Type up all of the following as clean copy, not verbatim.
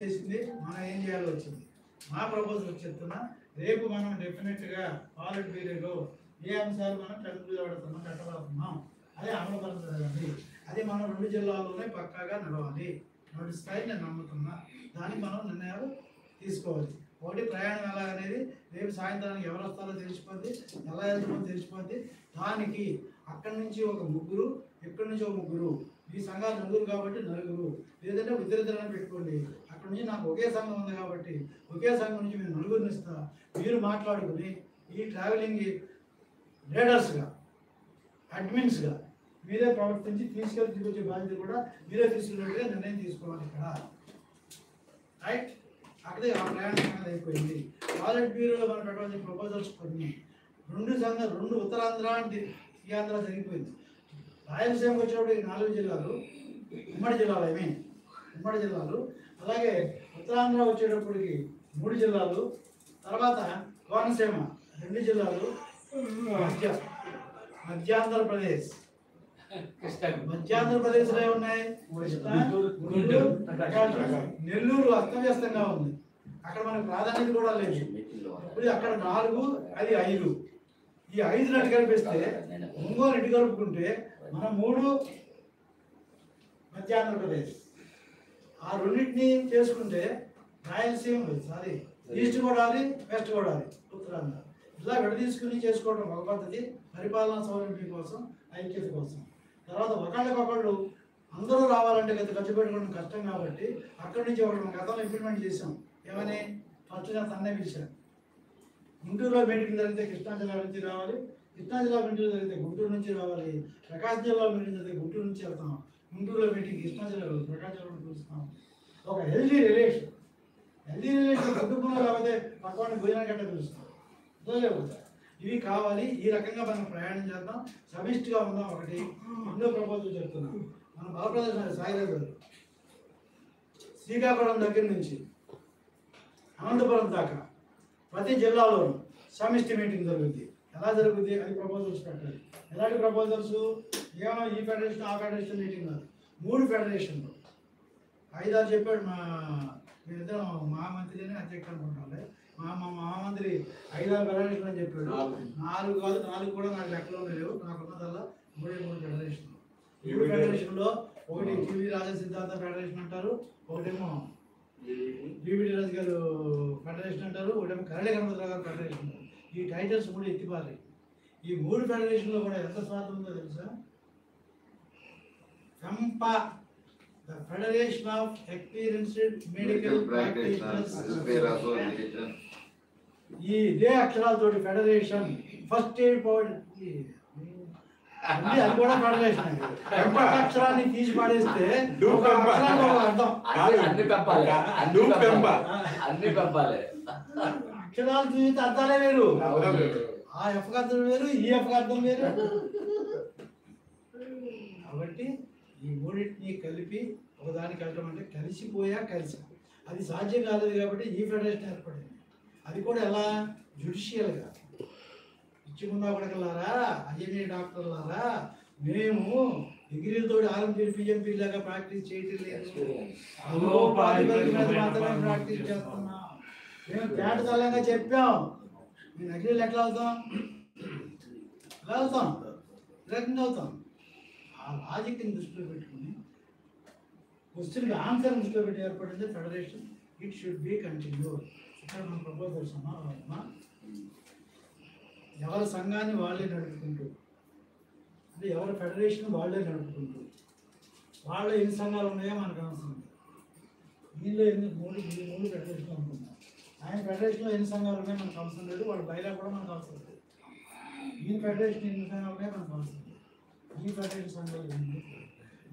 చేసింది మనం ఏం చేయాలో వచ్చింది. మా ప్రపోజల్ చెప్తున్నా, రేపు మనం డెఫినెట్గా పాలిట్ పీరియడ్లో ఏ అంశాలు మనం కట్టబడుతున్నాం అదే అమలుపరచాలి. అది మనం 2 జిల్లాల్లోనే పక్కాగా నడవాలి, నడుస్తాయి నేను నమ్ముతున్నా. దానికి మనం నిర్ణయాలు తీసుకోవాలి. ఒకటి ప్రయాణం ఎలా అనేది రేపు సాయంత్రానికి ఎవరు వస్తారో తెలిసిపోద్ది, ఎలా వెళ్తామో తెలిసిపోద్ది. దానికి అక్కడి నుంచి ఒక 3, ఇక్కడి నుంచి ఒక 3, ఈ సంఘాలు 4 కాబట్టి 4, లేదంటే ఇద్దరిద్దరని పెట్టుకోండి. అక్కడ నుంచి నాకు ఒకే సంఘం ఉంది కాబట్టి ఒకే సంఘం నుంచి మీరు 4 ఇస్తా. మీరు మాట్లాడుకుని ఈ ట్రావెలింగ్ లీడర్స్గా, అడ్మిన్స్గా మీరే ప్రవర్తించి తీసుకొచ్చే బాధ్యత కూడా మీరే తీసుకున్నట్టుగా నిర్ణయం తీసుకోవాలి ఇక్కడ. రైట్, అక్కడే ఆ ప్రయాణం అనేది అయిపోయింది. పాలిట్ బ్యూరోలో మనం పెట్టవలసిన ప్రపోజల్స్ కొన్ని 2 ఉత్తరాంధ్ర ఈ ఆంధ్ర జరిగిపోయింది. రాయలసీమకు వచ్చేటప్పుడు 4 జిల్లాలు ఉమ్మడి జిల్లాలు, అలాగే ఉత్తరాంధ్ర వచ్చేటప్పటికి 3 జిల్లాలు, తర్వాత కోనసీమ 2 జిల్లాలు, మధ్యాంధ్రప్రదేశ్లో ఏమున్నాయి? నెల్లూరు అస్తవ్యస్తంగా ఉంది, అక్కడ మనకు ప్రాధాన్యత కూడా లేదు. ఇప్పుడు అక్కడ 4, అది 5. ఈ 5 నటి కల్పిస్తే ఒంగోలు ఇటు కలుపుకుంటే మనం 3 మధ్యాంధ్రప్రదేశ్. ఆ రెండింటిని చేసుకుంటే రాయలసీమ ఈస్ట్ గోదావరి, వెస్ట్ గోదావరి, ఉత్తరాంధ్ర ఇలా విడదీసుకుని చేసుకోవడం ఒక పద్ధతి. పరిపాలనా సౌలభ్యం కోసం, ఐక్యత కోసం. తర్వాత ఒకళ్ళకొకళ్ళు అందరూ రావాలంటే ఖర్చు పెట్టుకోవడం కష్టం కాబట్టి అక్కడి నుంచి ఒకటి మన గతంలో ఇంప్లిమెంట్ చేసాం. ఏమని? ఫస్ట్ నేను తన్నే పిలిచాను. గుంటూరులో మీటింగ్ జరిగితే కృష్ణా జిల్లా నుంచి రావాలి, కృష్ణా జిల్లా మీటింగ్ జరిగితే గుంటూరు నుంచి రావాలి, ప్రకాశం జిల్లా మీటింగ్ జరిగితే గుంటూరు నుంచి వెళ్తాం, గుంటూరులో మీటింగ్ కృష్ణా జిల్లాలో, ప్రకాశం జిల్లాలో చూస్తున్నాం. ఒక హెల్దీ రిలేషన్ కుటుంబంలో లేకపోతే పక్కన భోజనం గట్ట పిలుస్తాం. ఇవి కావాలి. ఈ రకంగా మనం ప్రయాణం చేద్దాం, సమిష్టిగా ఉందాం. ఒకటి ఎన్నో ప్రపోజల్ చెప్తున్నాం. మన బలప్రదర్శన సాయిరాజు గారు శ్రీకాకుళం దగ్గర నుంచి అనంతపురం దాకా ప్రతి జిల్లాలోనూ సమిష్టి మీటింగ్ జరుగుతుంది. ఎలా జరుగుతుంది? అది ప్రపోజల్స్ పెట్టాలి. ఎలాంటి ప్రపోజల్స్? ఏమో ఈ ఫెడరేషన్ ఆ ఫెడరేషన్ మీటింగ్ కాదు, 3 ఫెడరేషన్లు 5-6 చెప్పాడు. మేమిద్దరం మహామంత్రిని అధ్యక్షుడు అనుకుంటాంలే. మహామంత్రి 5-6 ఫెడరేషన్ అని చెప్పాడు. 4 కాదు, 4 కూడా నాకు లెక్కలో లేవు. నాకున్నదల్లా 3 ఫెడరేషన్. ఈ ఫెడరేషన్లో ఒకటి టీవీ రాజా సిద్ధాంత ఫెడరేషన్ అంటారు, ఒకటేమో బీబీడి రాజు గారు ఫెడరేషన్ అంటారు, ఒకటేమో కరళి గణపతిరావు గారు ఫెడరేషన్ అంటారు. ఈ టైటిల్స్ 3 ఎత్తిపాలి. ఈ 3 ఫెడరేషన్లో కూడా ఎంత స్వార్థం ఉందో తెలుసా? FEMPA, the Federation of Experienced Medical Practitioners. ఇదే అక్షరాలతోటి ఫెడరేషన్. ఫస్ట్ ఎయిడ్ పవర్ అది కూడా ఫెడరేషన్. అక్షరాన్ని తీసి పాడేస్తే అక్షరాలు చూస్తే అర్థాలే వేరు. ఆ ఎఫ్ అర్థం వేరు, ఈ ఎఫ్ అర్థం వేరు. కాబట్టి ఈ 3టిని కలిపి ఒకదానికి వెళ్ళడం అంటే కలిసి అది సాధ్యం కాలేదు కాబట్టి ఈ ఫెడరేషన్ ఏర్పడింది. అది కూడా ఎలా? జ్యుడిషియల్గా ఇచ్చుకున్నా కొడకలారా, ఐఎంఏ డాక్టర్లారా, మేము డిగ్రీలతో ఆర్ఎంపీ పిఎంపీ లాగా ప్రాక్టీస్ చేయటం లేదు, మాత్రమే ప్రాక్టీస్ చేస్తున్నాం. మేము తేటతల్లంగా చెప్పాం. మేము అగ్రీలు ఎట్లా అవుతాం? ఎలా అవుతాం? రకంగా అవుతాం. ఆ లాజిక్ని దృష్టిలో పెట్టుకుని క్వశ్చన్కి ఆన్సర్ దృష్టిలో పెట్టి ఏర్పడింది federation. It should be continue. ఇక్కడ మనం ప్రపోజల్స్ అమ్మా, ఎవరి సంఘాన్ని వాళ్ళే నడుపుకుంటూ, అంటే ఎవరి ఫెడరేషన్ వాళ్ళే నడుపుకుంటూ, వాళ్ళ ఎన్ని సంఘాలు ఉన్నాయో మనకు అవసరం. దీనిలో 3 ఫెడరేషన్లు అనుకుంటాం. ఆయన ఫెడరేషన్లో ఎన్ని సంఘాలు ఉన్నాయో మనకు అవసరం లేదు. వాళ్ళ బయట కూడా మనకు అవసరం లేదు. ఈ ఫెడరేషన్ ఎన్ని సంఘాలు ఉన్నాయో మనకు అవసరం లేదు. ఈ ఫెడరేషన్ సంఘాలు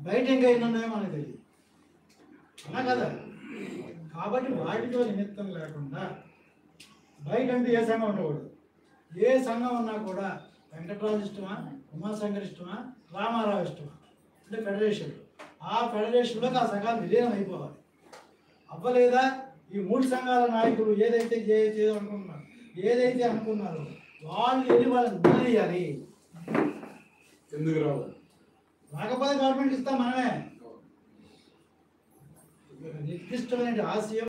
బయట ఇంకా ఎన్ని ఉన్నాయో మనకు తెలియదు, అలా కదా? కాబట్టి వాటితో నిమిత్తం లేకుండా బయట అంటే ఏ సంఘం ఉండకూడదు. ఏ సంఘం ఉన్నా కూడా వెంకటరాజు ఇష్టమా, ఉమాశంకర్ ఇష్టమా, రామారావు ఇష్టమా అంటే ఫెడరేషన్. ఆ ఫెడరేషన్లోకి ఆ సంఘాలు విలీనం అయిపోవాలి. అవ్వలేదా? ఈ 3 సంఘాల నాయకులు ఏదైతే అనుకున్నారో వాళ్ళు వెళ్ళి వాళ్ళని వదిలేయాలి. ఎందుకు రాకపోతే గవర్నమెంట్ ఇస్తాం మనమే. నిర్దిష్టమైన ఆశయం